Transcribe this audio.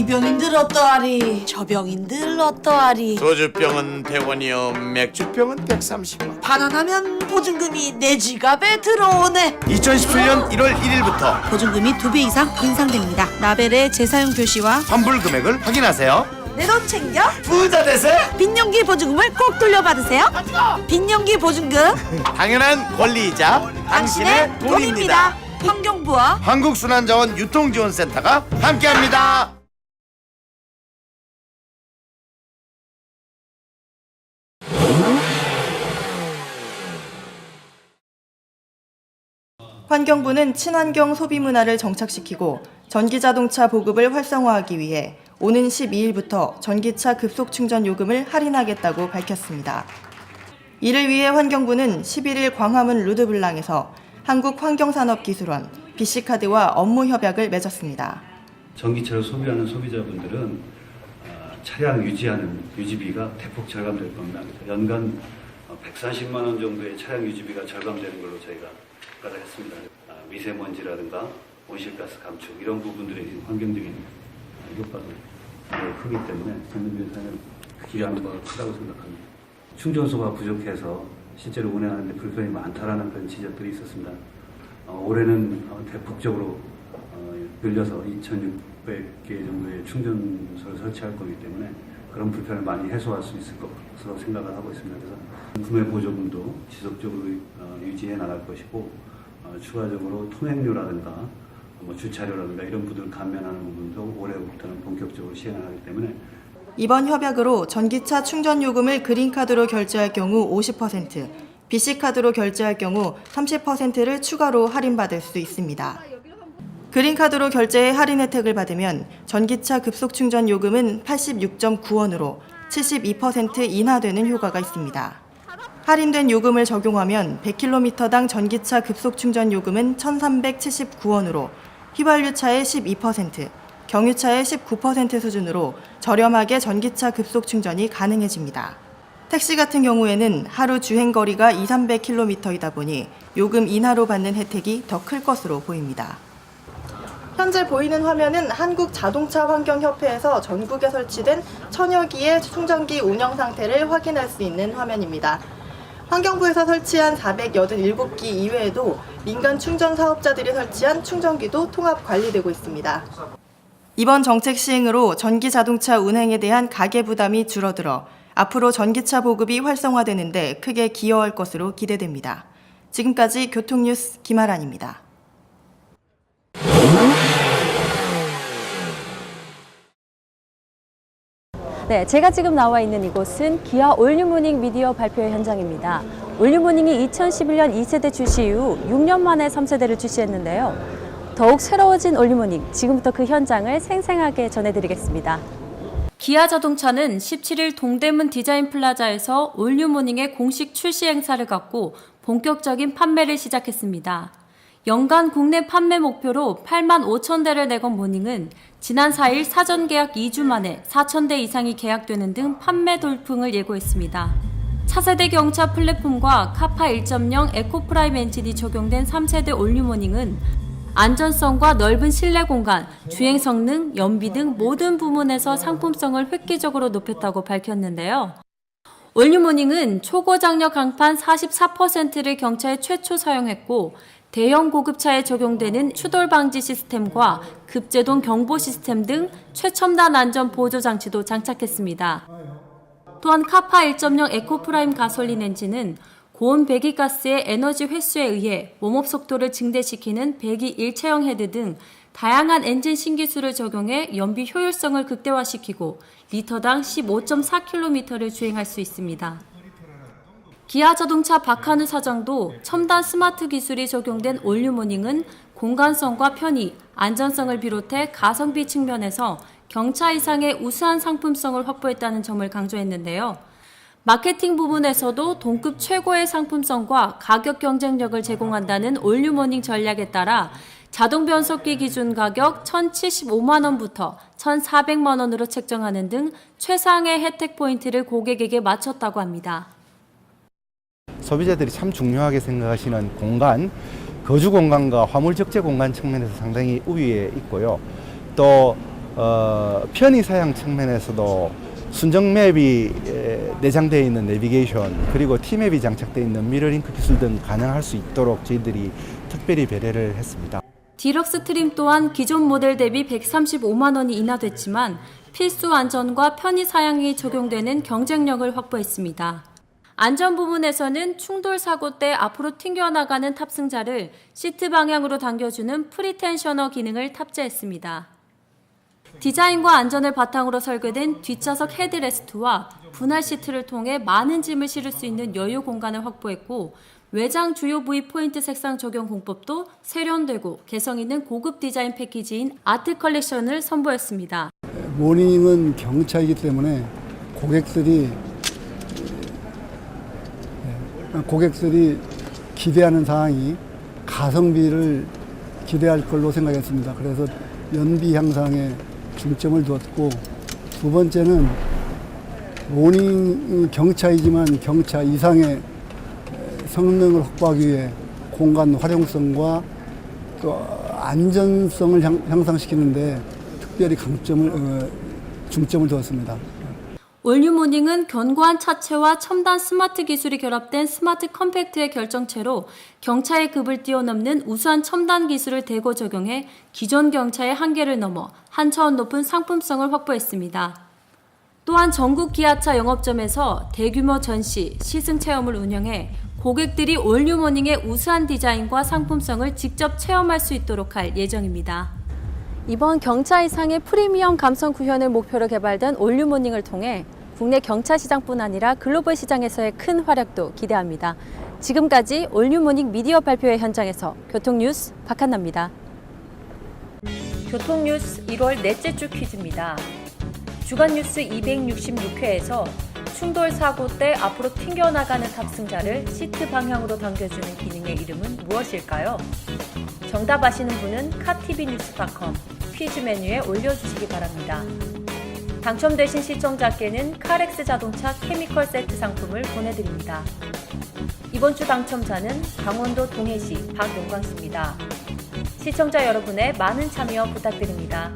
이 병인들 어떠하리? 저 병인들 어떠하리? 소주병은 100원이요 맥주병은 130원. 반환하면 보증금이 내 지갑에 들어오네. 2017년 1월 1일부터 보증금이 2배 이상 인상됩니다. 라벨의 재사용 표시와 환불 금액을 확인하세요. 내 돈 챙겨? 부자 되세요. 빈년기 보증금을 꼭 돌려받으세요. 빈년기 보증금 당연한 권리이자 당신의 돈입니다. 환경부와 한국순환자원 유통지원센터가 함께합니다. 환경부는 친환경 소비 문화를 정착시키고 전기자동차 보급을 활성화하기 위해 오는 12일부터 전기차 급속 충전 요금을 할인하겠다고 밝혔습니다. 이를 위해 환경부는 11일 광화문 루드블랑에서 한국환경산업기술원, BC카드와 업무 협약을 맺었습니다. 전기차를 소비하는 소비자분들은 차량 유지하는 유지비가 대폭 절감될 겁니다. 연간 140만 원 정도의 차량 유지비가 절감되는 걸로 저희가 평가를 했습니다. 미세먼지라든가 온실가스 감축 이런 부분들의 환경적인 효과도 크기 때문에 국민들에서는 기여하는 바가 크다고 생각합니다. 충전소가 부족해서 실제로 운행하는 데 불편이 많다라는 그런 지적들이 있었습니다. 올해는 대폭적으로 늘려서 2,600개 정도의 충전소를 설치할 거기 때문에 그런 불편을 많이 해소할 수 있을 것으로 생각을 하고 있습니다. 그래서 구매 보조금도 지속적으로 유지해 나갈 것이고 추가적으로 통행료라든가 주차료라든가 이런 부분을 감면하는 부분도 올해부터는 본격적으로 시행하기 때문에 이번 협약으로 전기차 충전 요금을 그린카드로 결제할 경우 50%, BC카드로 결제할 경우 30%를 추가로 할인받을 수 있습니다. 그린카드로 결제해 할인 혜택을 받으면 전기차 급속 충전 요금은 86.9원으로 72% 인하되는 효과가 있습니다. 할인된 요금을 적용하면 100km당 전기차 급속 충전 요금은 1,379원으로 휘발유차의 12%, 경유차의 19% 수준으로 저렴하게 전기차 급속 충전이 가능해집니다. 택시 같은 경우에는 하루 주행거리가 200-300km이다 보니 요금 인하로 받는 혜택이 더 클 것으로 보입니다. 현재 보이는 화면은 한국자동차환경협회에서 전국에 설치된 1000여 기의 충전기 운영 상태를 확인할 수 있는 화면입니다. 환경부에서 설치한 487기 이외에도 민간 충전 사업자들이 설치한 충전기도 통합 관리되고 있습니다. 이번 정책 시행으로 전기 자동차 운행에 대한 가계 부담이 줄어들어 앞으로 전기차 보급이 활성화되는 데 크게 기여할 것으로 기대됩니다. 지금까지 교통뉴스 김아란입니다. 네, 제가 지금 나와 있는 이곳은 기아 올뉴모닝 미디어 발표 현장입니다. 올뉴모닝이 2011년 2세대 출시 이후 6년 만에 3세대를 출시했는데요. 더욱 새로워진 올뉴모닝, 지금부터 그 현장을 생생하게 전해드리겠습니다. 기아 자동차는 17일 동대문 디자인 플라자에서 올뉴모닝의 공식 출시 행사를 갖고 본격적인 판매를 시작했습니다. 연간 국내 판매 목표로 8만 5천 대를 내건 모닝은 지난 4일 사전 계약 2주 만에 4천 대 이상이 계약되는 등 판매 돌풍을 예고했습니다. 차세대 경차 플랫폼과 카파 1.0 에코프라임 엔진이 적용된 3세대 올뉴모닝은 안전성과 넓은 실내 공간, 주행 성능, 연비 등 모든 부문에서 상품성을 획기적으로 높였다고 밝혔는데요. 올뉴모닝은 초고장력 강판 44%를 경차에 최초 사용했고 대형 고급차에 적용되는 추돌 방지 시스템과 급제동 경보 시스템 등 최첨단 안전 보조 장치도 장착했습니다. 또한 카파 1.0 에코프라임 가솔린 엔진은 고온 배기가스의 에너지 회수에 의해 웜업 속도를 증대시키는 배기 일체형 헤드 등 다양한 엔진 신기술을 적용해 연비 효율성을 극대화시키고 리터당 15.4km를 주행할 수 있습니다. 기아 자동차 박한우 사장도 첨단 스마트 기술이 적용된 올뉴모닝은 공간성과 편의, 안전성을 비롯해 가성비 측면에서 경차 이상의 우수한 상품성을 확보했다는 점을 강조했는데요. 마케팅 부분에서도 동급 최고의 상품성과 가격 경쟁력을 제공한다는 올뉴모닝 전략에 따라 자동 변속기 기준 가격 1,075만 원부터 1,400만 원으로 책정하는 등 최상의 혜택 포인트를 고객에게 맞췄다고 합니다. 소비자들이 참 중요하게 생각하시는 공간, 거주 공간과 화물 적재 공간 측면에서 상당히 우위에 있고요. 또 편의 사양 측면에서도 순정 맵이 내장되어 있는 내비게이션 그리고 T맵이 장착되어 있는 미러링크 기술 등 가능할 수 있도록 저희들이 특별히 배려를 했습니다. 디럭스 트림 또한 기존 모델 대비 135만 원이 인하됐지만 필수 안전과 편의 사양이 적용되는 경쟁력을 확보했습니다. 안전 부분에서는 충돌 사고 때 앞으로 튕겨나가는 탑승자를 시트 방향으로 당겨주는 프리텐셔너 기능을 탑재했습니다. 디자인과 안전을 바탕으로 설계된 뒷좌석 헤드레스트와 분할 시트를 통해 많은 짐을 실을 수 있는 여유 공간을 확보했고 외장 주요 부위 포인트 색상 적용 공법도 세련되고 개성 있는 고급 디자인 패키지인 아트 컬렉션을 선보였습니다. 모닝은 경차이기 때문에 고객들이 기대하는 사항이 가성비를 기대할 걸로 생각했습니다. 그래서 연비 향상에 중점을 두었고, 두 번째는 모닝 경차이지만 경차 이상의 성능을 확보하기 위해 공간 활용성과 또 안전성을 향상시키는데 특별히 중점을 두었습니다. 올뉴 모닝은 견고한 차체와 첨단 스마트 기술이 결합된 스마트 컴팩트의 결정체로 경차의 급을 뛰어넘는 우수한 첨단 기술을 대거 적용해 기존 경차의 한계를 넘어 한 차원 높은 상품성을 확보했습니다. 또한 전국 기아차 영업점에서 대규모 전시, 시승 체험을 운영해 고객들이 올뉴 모닝의 우수한 디자인과 상품성을 직접 체험할 수 있도록 할 예정입니다. 이번 경차 이상의 프리미엄 감성 구현을 목표로 개발된 올뉴 모닝을 통해 국내 경차 시장뿐 아니라 글로벌 시장에서의 큰 활약도 기대합니다. 지금까지 올뉴 모닝 미디어 발표회 현장에서 교통뉴스 박한나입니다. 교통뉴스 1월 넷째 주 퀴즈입니다. 주간뉴스 266회에서 충돌 사고 때 앞으로 튕겨나가는 탑승자를 시트 방향으로 당겨주는 기능의 이름은 무엇일까요? 정답 아시는 분은 카티비뉴스.com 퀴즈 메뉴에 올려주시기 바랍니다. 당첨되신 시청자께는 카렉스 자동차 케미컬 세트 상품을 보내드립니다. 이번 주 당첨자는 강원도 동해시 박용광 씨입니다. 시청자 여러분의 많은 참여 부탁드립니다.